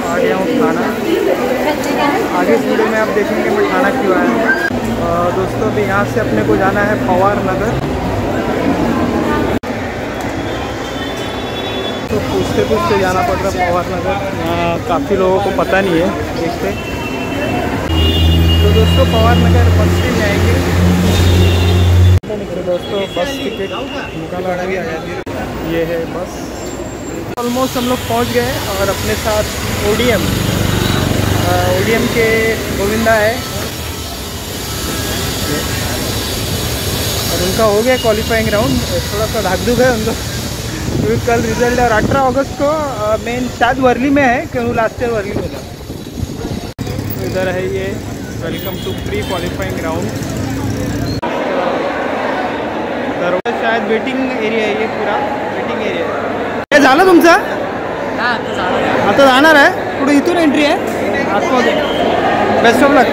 आ गया हूँ थाना। आगे इस वीडियो में आप देखेंगे मैं थाना क्यों आया हूँ। दोस्तों अभी यहाँ से अपने को जाना है पवार नगर। तो पूछते पूछते जाना पड़ रहा है पवार नगर। यहाँ काफ़ी लोगों को पता नहीं है, देखते। तो दोस्तों पवार नगर बस स्टैंड जाएंगे। दोस्तों बस टिकट निकाला भी आ जाती है। ये है बस। ऑलमोस्ट हम लोग पहुंच गए और अपने साथ ओडीएम के गोविंदा है और उनका हो गया क्वालिफाइंग राउंड। थोड़ा सा धाक-धूक है उनको क्योंकि कल रिजल्ट है और 18 अगस्त को मेन शायद वर्ली में है क्योंकि लास्ट ईयर वर्ली में था। तो इधर है ये welcome to pre qualifying round. शायद वेटिंग एरिया आहे, ये पूरा वेटिंग एरिया आहे। हे झालं तुमचं? आता जाणार आहे पुढे, इथून एंट्री आहे आतमध्ये। Best of luck.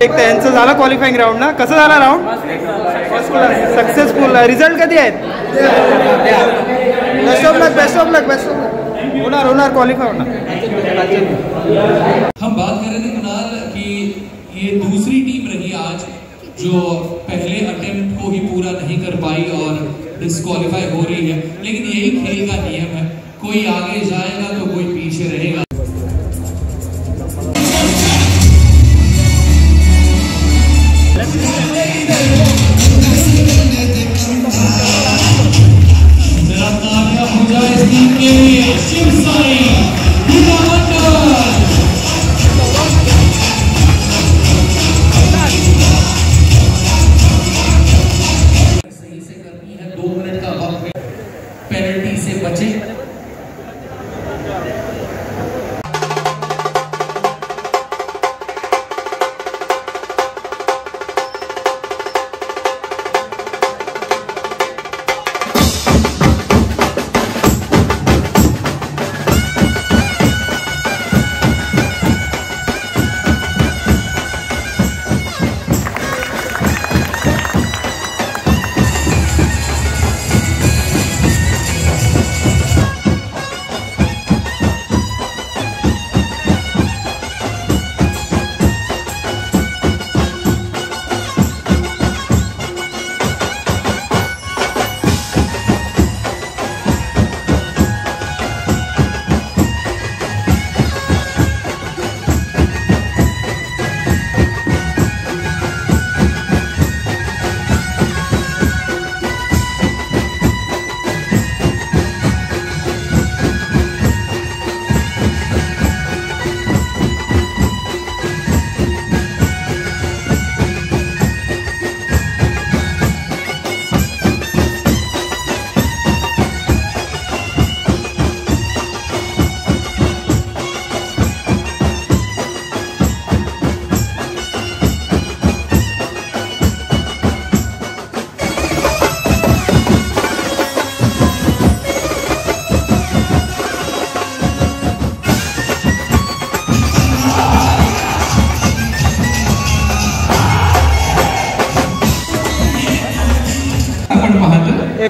एक त्यांचं झालं क्वालिफाईंग राऊंड ना, कसं झाला round? First class, successful. Result कधी आहेत? Best of luck, best of luck, best of luck. होणार क्वालिफाय होणार। हम बात कर रहे थे कुणाल कि ये दूसरी टीम रही आज जो पहले अटेम्प्ट को ही पूरा नहीं कर पाई और डिस्क्वालीफाई हो रही है, लेकिन यही खेल का नियम है, कोई आगे जाएगा तो कोई पीछे रहेगा। हो जाए इस टीम के लिए शिव साई पेनल्टी से बचे।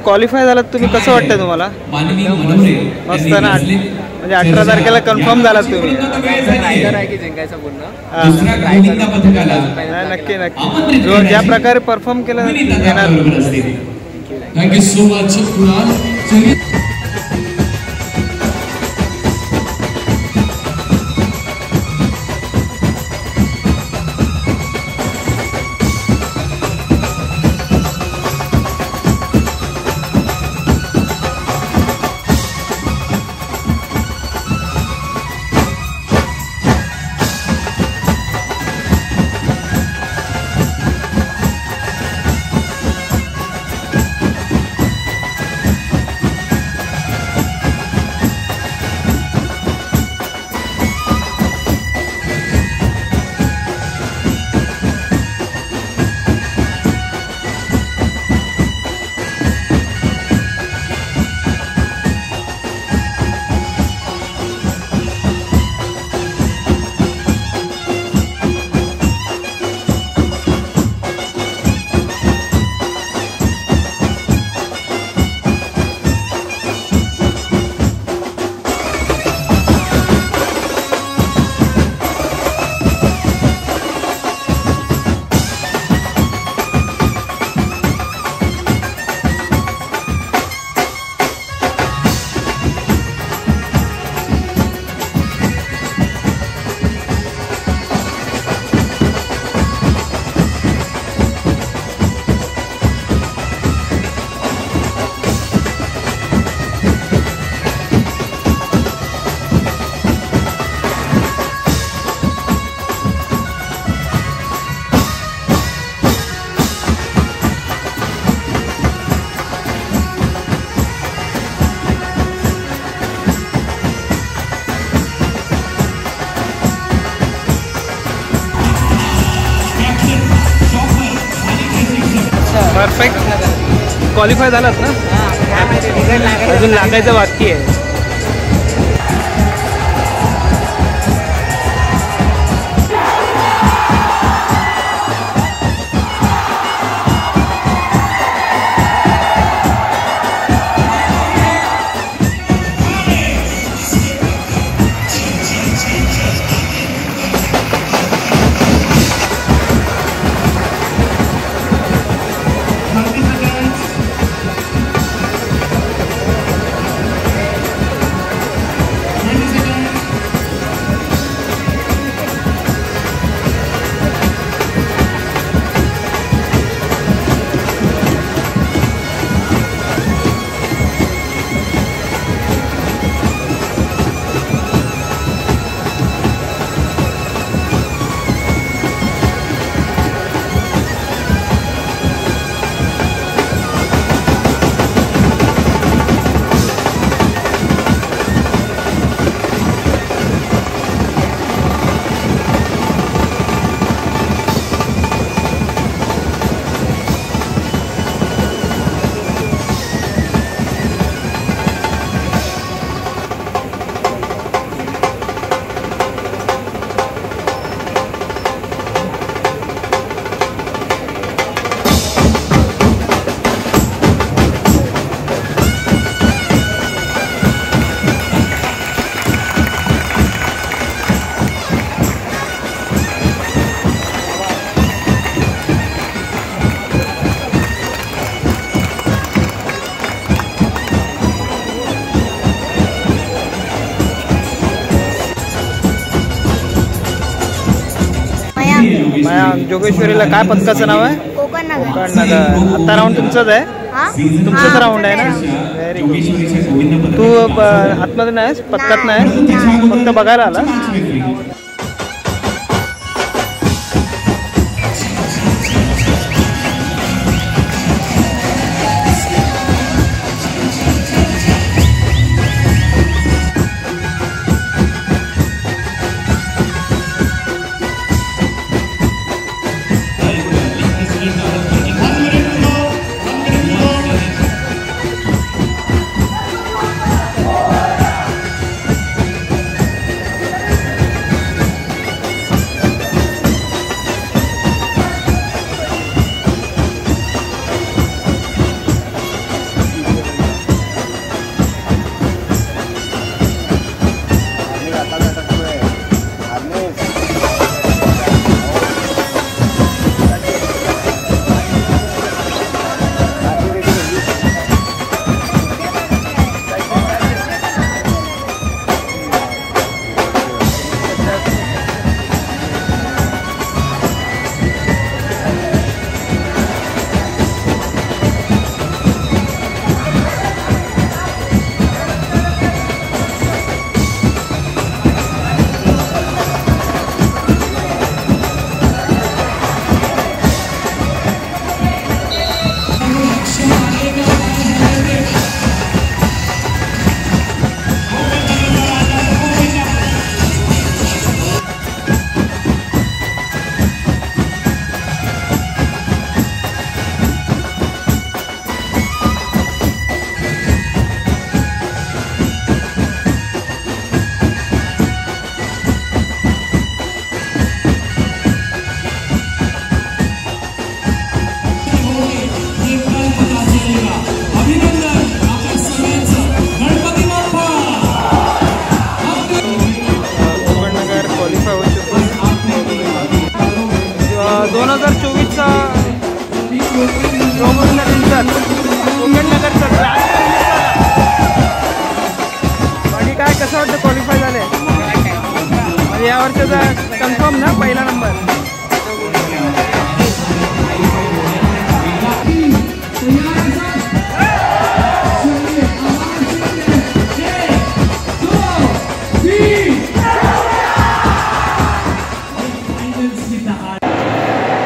क्वालिफाय झालात तुम्ही, कसं वाटतं तुम्हाला? मस्त ना, म्हणजे 18 तारखेला कन्फर्म झालात तुम्ही। नक्की नक्की, जो ज्या प्रकारे परफॉर्म केलं येणार। Thank you so much Kunal. Perfect qualify झालात ना? अजून लागायचं बाकी आहे. जोगेश्वरीला काय पथकाचं नाव आहे? कोकण नगर. कोकण नगर. आता राऊंड तुमचंच आहे? तुमचंच राऊंड आहे ना? Very good. तू आतमध्ये नाहीस, पथकात नाही, फक्त बघायला आला? कसं वाटतं क्वालिफाय झाले? या वर्षाचा कन्फर्म ना पहिला नंबर?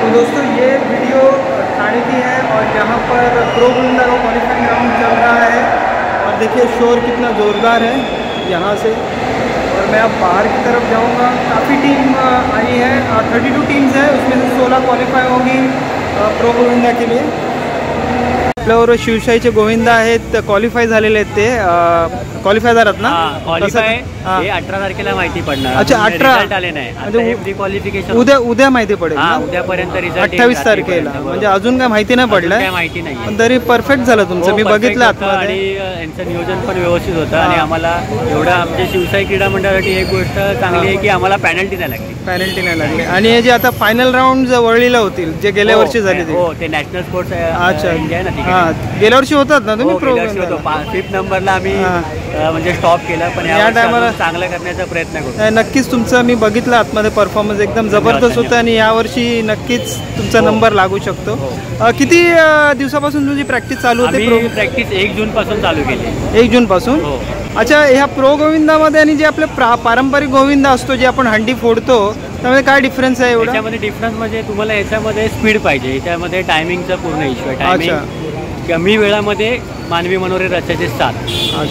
तो दोस्तों ये वीडियो ठाणे की है और यहाँ पर प्रो बुलंदा का क्वालिफाइंग राउंड चल रहा है और देखिए शोर कितना ज़ोरदार है यहाँ से। और मैं अब बाहर की तरफ जाऊँगा। काफ़ी टीम आई है, 32 टीम्स है, उसमें से 16 क्वालिफाई होंगी प्रो बुलंदा के लिए। आपल्याबरोबर शिवशाहीचे गोविंदा आहेत, क्वालिफाय झालेले आहेत ते, क्वालिफाय झालात ना? क्वालिफाय हा. हे 18 तारखेला माहिती पडणार. अच्छा, 18 रिझल्ट आले नाही. म्हणजे आता प्री क्वालिफिकेशन उद्या माहिती पडेल ना? उद्यापर्यंत रिझल्ट 28 तारखेला, म्हणजे अजून काय माहिती नाही पडलं. काय माहिती नाही. पण तरी परफेक्ट झालं तुमचं, मी बघितलं आणि आतमध्ये. यांचं नियोजन पण व्यवस्थित होतं आणि आम्हाला एवढं आमच्या शिवशाही क्रीडा मंडळासाठी एक गोष्ट चांगली आहे की आम्हाला पॅनल्टी नाही लागली. पॅनल्टी नाही लागली. आणि हे जे आता फायनल राऊंड वळीला होतील, जे गेल्या वर्षी झाले ते. हो, ते नॅशनल स्पोर्ट्स अच्छा, इंडिया आहे ना तिकडे. हा, गेल्या वर्षी होतात ना तुम्ही प्रो? 5th नंबरला आम्ही म्हणजे स्टॉप केला, पण या टायमाला चांगलं करण्याचा प्रयत्न करतो. नक्कीच तुमचं मी बघितलं आतमध्ये परफॉर्मन्स एकदम जबरदस्त होतं आणि यावर्षी नक्कीच तुमचा नंबर लागू शकतो. किती दिवसापासून तुझी प्रॅक्टिस चालू होते? आम्ही प्रॅक्टिस 1 जून पासून चालू केली. 1 जून पासून? अच्छा, ह्या प्रो गोविंदामध्ये आणि जे आपले पारंपरिक गोविंदा असतो, जे आपण हंडी फोडतो, त्यामध्ये काय डिफरन्स आहे एवढा? याच्यामध्ये डिफरन्स म्हणजे तुम्हाला याच्यामध्ये स्पीड पाहिजे, याच्यामध्ये टायमिंगचा पूर्ण इश्यू आहे. टायमिंग कमी वेळामध्ये मानवी मनोरे रचायचे 7.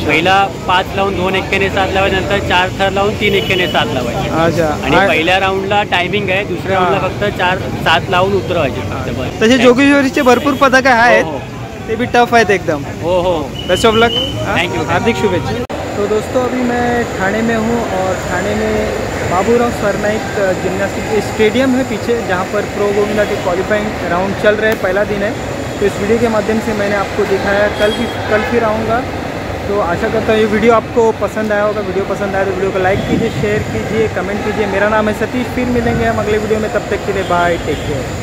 पहिला 5 लावून 2 एक्क्याने 7 लावायचे, नंतर 4 थर लावून 3 एक्क्याने 7 लावायचे. आणि पहिल्या राऊंडला टायमिंग आहे, दुसऱ्या राऊंडला फक्त 4-7 लावून उतरवायचे. तसे जोगेश्वरीचे भरपूर पदक आहेत, ते भी टफ आहेत एकदम. हो हो, best of luck. Thank you, हार्दिक शुभेच्छा. तो दोस्तों, अभी मैं ठाणे में हूँ और ठाणे में बाबूराव सरनाइक जिम्नास्टिक स्टेडियम है पीछे, जहाँ पर प्रो गोविंदा के क्वालिफाइंग राउंड चल रहे हैं. पहला दिन है, तो इस वीडियो के माध्यम से मैंने आपको दिखाया. कल फिर आऊँगा. तो आशा करता हूँ ये वीडियो आपको पसंद आया होगा. वीडियो पसंद आया तो वीडियो को लाइक कीजिए, शेयर कीजिए, कमेंट कीजिए. मेरा नाम है सतीश. फिर मिलेंगे हम अगले वीडियो में. तब तक के लिए बाय, टेक केयर.